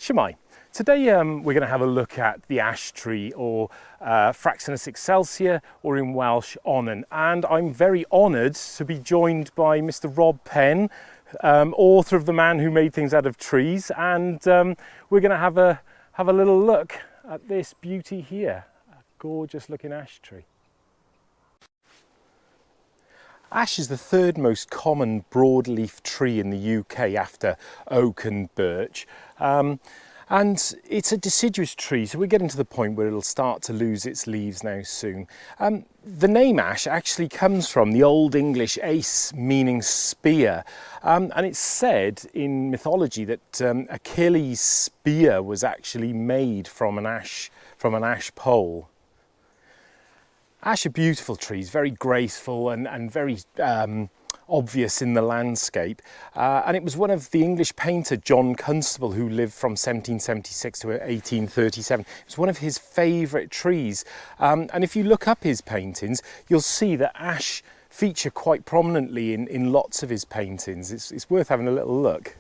Shemai, today we're going to have a look at the ash tree, or Fraxinus excelsior, or in Welsh, Onan. And I'm very honoured to be joined by Mr. Rob Penn, author of The Man Who Made Things Out of Trees, and we're going to have a little look at this beauty here, a gorgeous looking ash tree. Ash is the third most common broadleaf tree in the UK after oak and birch. And it's a deciduous tree, so we're getting to the point where it'll start to lose its leaves now soon. The name ash actually comes from the Old English ace, meaning spear. And it's said in mythology that Achilles' spear was actually made from an ash pole. Ash are beautiful trees, very graceful and very obvious in the landscape. And it was one of the English painter John Constable, who lived from 1776 to 1837. It was one of his favourite trees. And if you look up his paintings, you'll see that ash feature quite prominently in lots of his paintings. It's worth having a little look.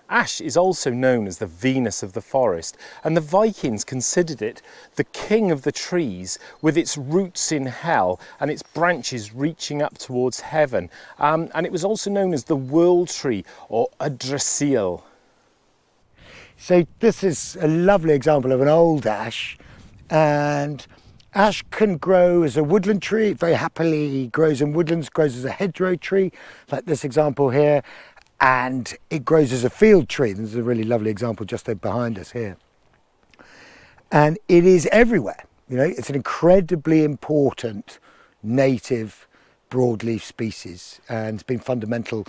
Ash is also known as the Venus of the forest, and the Vikings considered it the king of the trees, with its roots in hell and its branches reaching up towards heaven. And it was also known as the world tree, or Yggdrasil. So this is a lovely example of an old ash, and ash can grow as a woodland tree. It very happily grows in woodlands, grows as a hedgerow tree, like this example here. And it grows as a field tree. There's a really lovely example just behind us here. And it is everywhere. You know, it's an incredibly important native broadleaf species, and it's been fundamental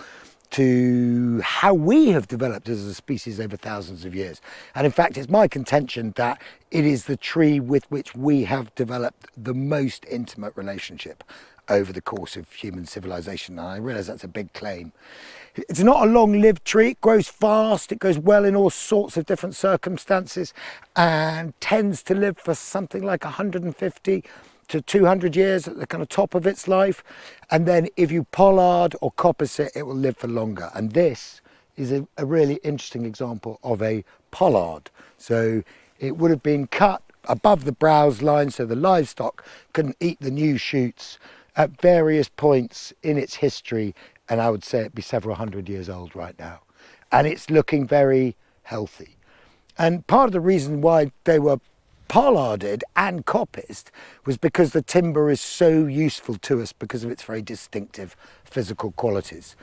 to how we have developed as a species over thousands of years. And in fact, it's my contention that it is the tree with which we have developed the most intimate relationship over the course of human civilization. And I realise that's a big claim. It's not a long-lived tree. It grows fast, it goes well in all sorts of different circumstances, and tends to live for something like 150 to 200 years at the kind of top of its life. And then if you pollard or coppice it, it will live for longer. And this is a really interesting example of a pollard. So it would have been cut above the browse line so the livestock couldn't eat the new shoots at various points in its history, and I would say it'd be several hundred years old right now. And it's looking very healthy. And part of the reason why they were pollarded and coppiced was because the timber is so useful to us because of its very distinctive physical qualities.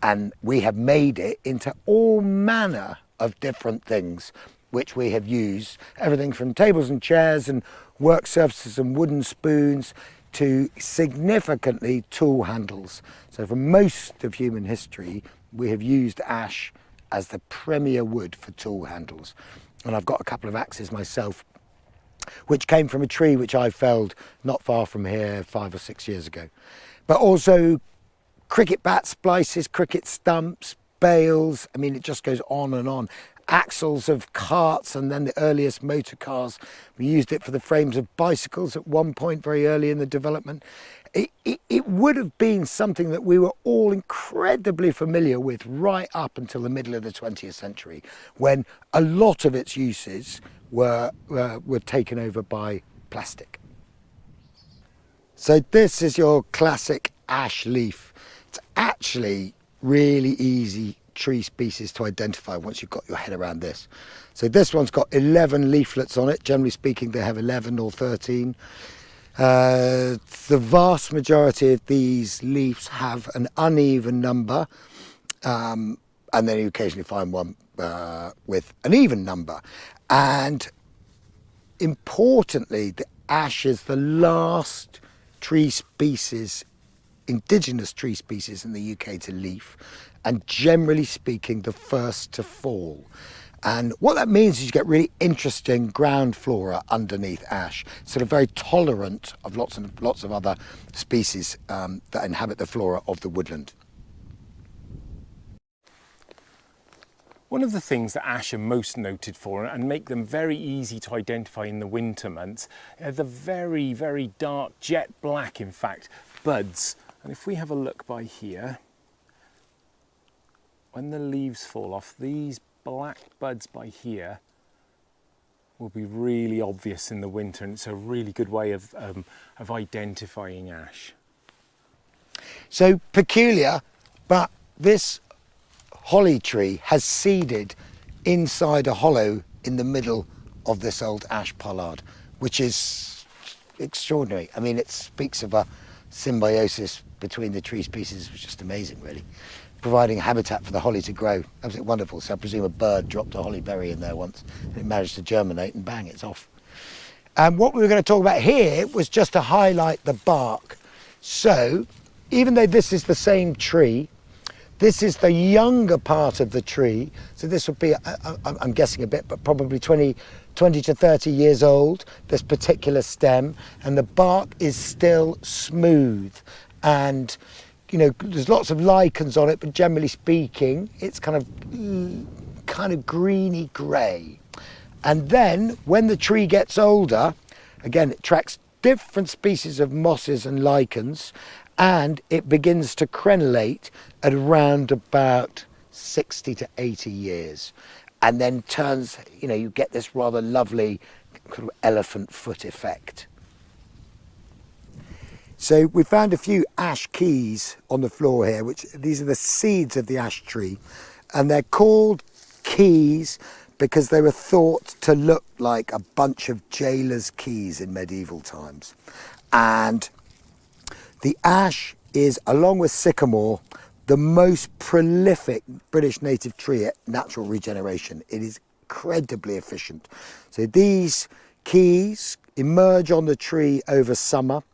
And we have made it into all manner of different things which we have used, everything from tables and chairs and work surfaces and wooden spoons to significantly tool handles. So for most of human history, we have used ash as the premier wood for tool handles. And I've got a couple of axes myself, which came from a tree which I felled not far from here 5 or 6 years ago. But also cricket bat splices, cricket stumps, bales, I mean, it just goes on and on. Axles of carts, and then the earliest motor cars. We used it for the frames of bicycles at one point very early in the development. It would have been something that we were all incredibly familiar with right up until the middle of the 20th century, when a lot of its uses were taken over by plastic. So this is your classic ash leaf. It's actually really easy tree species to identify once you've got your head around this. So this one's got 11 leaflets on it. Generally speaking, they have 11 or 13. The vast majority of these leaves have an uneven number, and then you occasionally find one with an even number. And importantly, the ash is the last tree species, indigenous tree species in the UK to leaf, and generally speaking, the first to fall. And what that means is you get really interesting ground flora underneath ash, sort of very tolerant of lots of other species that inhabit the flora of the woodland. One of the things that ash are most noted for, and make them very easy to identify in the winter months, are the very, very dark, jet black, in fact, buds. And if we have a look by here, when the leaves fall off, these black buds by here will be really obvious in the winter, and it's a really good way of identifying ash. So peculiar, but this holly tree has seeded inside a hollow in the middle of this old ash pollard, which is extraordinary. I mean, it speaks of a symbiosis between the tree species, which is just amazing, really. Providing habitat for the holly to grow. Absolutely wonderful. So I presume a bird dropped a holly berry in there once, and it managed to germinate, and bang, it's off. And what we were going to talk about here was just to highlight the bark. So even though this is the same tree, this is the younger part of the tree. So this would be, I'm guessing a bit, but probably 20 to 30 years old, this particular stem, and the bark is still smooth. And, you know, there's lots of lichens on it, but generally speaking, it's kind of greeny grey. And then when the tree gets older, again, it attracts different species of mosses and lichens, and it begins to crenulate at around about 60 to 80 years. And then turns, you know, you get this rather lovely kind of elephant foot effect. So we found a few ash keys on the floor here, which these are the seeds of the ash tree, and they're called keys because they were thought to look like a bunch of jailers' keys in medieval times. And the ash is, along with sycamore, the most prolific British native tree at natural regeneration. It is incredibly efficient. So these keys emerge on the tree over summer.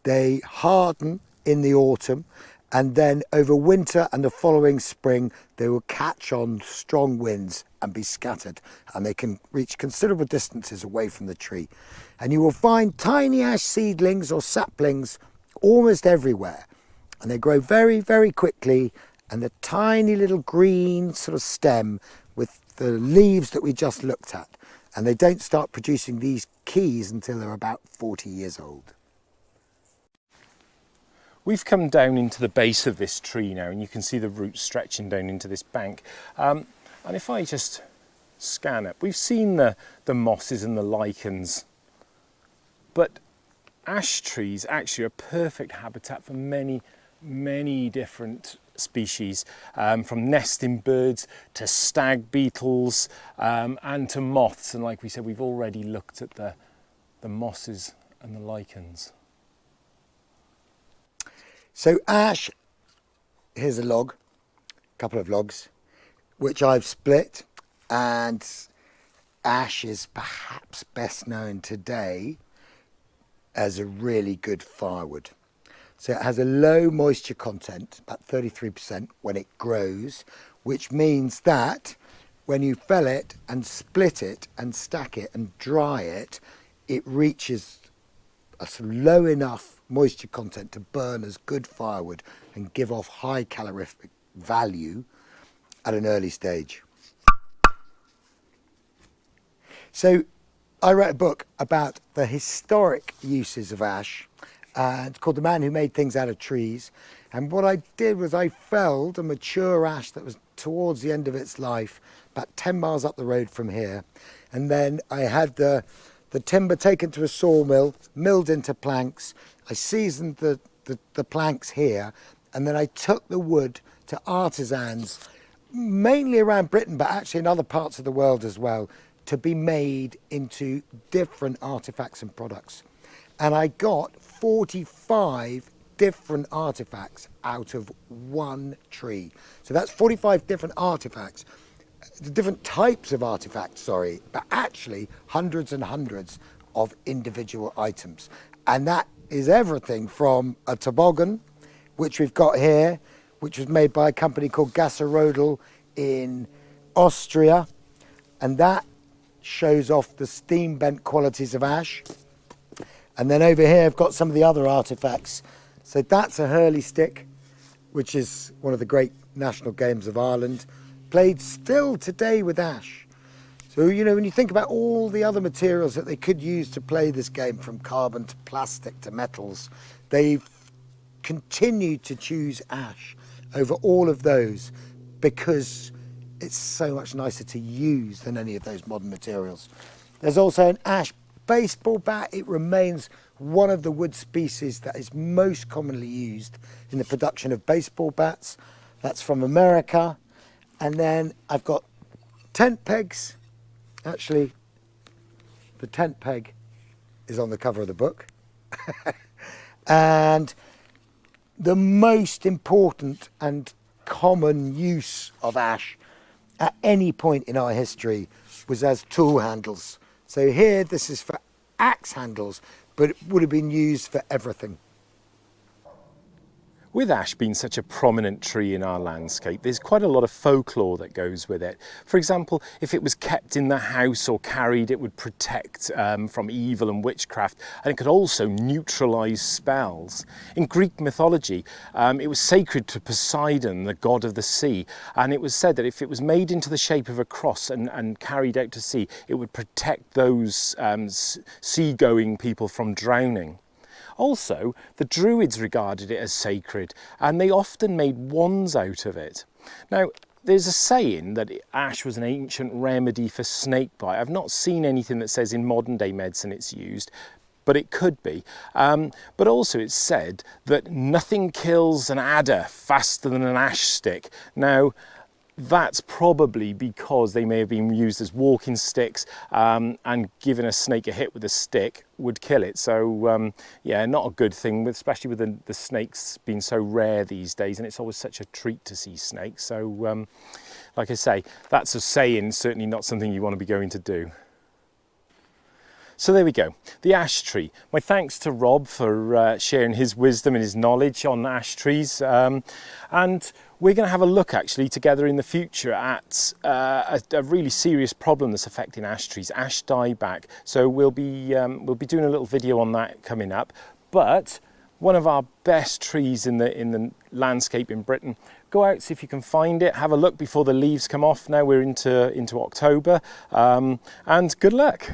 They harden in the autumn, and then over winter and the following spring, they will catch on strong winds and be scattered, and they can reach considerable distances away from the tree. And you will find tiny ash seedlings or saplings almost everywhere, and they grow very, very quickly, and the tiny little green sort of stem with the leaves that we just looked at, and they don't start producing these keys until they're about 40 years old. We've come down into the base of this tree now, and you can see the roots stretching down into this bank. And if I just scan up, we've seen the mosses and the lichens, but ash trees actually are a perfect habitat for many, many different species, from nesting birds to stag beetles and to moths. And like we said, we've already looked at the mosses and the lichens. So ash, here's a log, a couple of logs, which I've split, and ash is perhaps best known today as a really good firewood. So it has a low moisture content, about 33% when it grows, which means that when you fell it and split it and stack it and dry it, it reaches a sort of low enough moisture content to burn as good firewood and give off high calorific value at an early stage. So I wrote a book about the historic uses of ash. It's called The Man Who Made Things Out of Trees. And what I did was I felled a mature ash that was towards the end of its life, about 10 miles up the road from here. And then I had the timber taken to a sawmill, milled into planks. I seasoned the planks here, and then I took the wood to artisans, mainly around Britain, but actually in other parts of the world as well, to be made into different artifacts and products. And I got 45 different artifacts out of one tree. So that's 45 different artifacts, different types of artifacts, sorry, but actually hundreds and hundreds of individual items. And that is everything from a toboggan, which we've got here, which was made by a company called Gasserodel in Austria. And that shows off the steam bent qualities of ash. And then over here I've got some of the other artifacts. So that's a hurley stick, which is one of the great national games of Ireland, played still today with ash. So, you know, when you think about all the other materials that they could use to play this game, from carbon to plastic to metals, they've continued to choose ash over all of those because it's so much nicer to use than any of those modern materials. There's also an ash baseball bat. It remains one of the wood species that is most commonly used in the production of baseball bats. That's from America. And then I've got tent pegs. Actually, the tent peg is on the cover of the book. And the most important and common use of ash at any point in our history was as tool handles. So here, this is for axe handles, but it would have been used for everything. With ash being such a prominent tree in our landscape, there's quite a lot of folklore that goes with it. For example, if it was kept in the house or carried, it would protect from evil and witchcraft, and it could also neutralise spells. In Greek mythology, it was sacred to Poseidon, the god of the sea, and it was said that if it was made into the shape of a cross and carried out to sea, it would protect those seagoing people from drowning. Also, the Druids regarded it as sacred, and they often made wands out of it. Now, there's a saying that ash was an ancient remedy for snakebite. I've not seen anything that says in modern day medicine it's used, but it could be. But also it's said that nothing kills an adder faster than an ash stick. Now, that's probably because they may have been used as walking sticks, and giving a snake a hit with a stick would kill it. So yeah, not a good thing, especially with the snakes being so rare these days, and it's always such a treat to see snakes. So like I say, that's a saying, certainly not something you want to be going to do. So there we go, the ash tree. My thanks to Rob for sharing his wisdom and his knowledge on ash trees. And we're going to have a look actually together in the future at a really serious problem that's affecting ash trees, ash dieback. So we'll be doing a little video on that coming up. But one of our best trees in the landscape in Britain. Go out, see if you can find it, have a look before the leaves come off. Now we're into October, and good luck.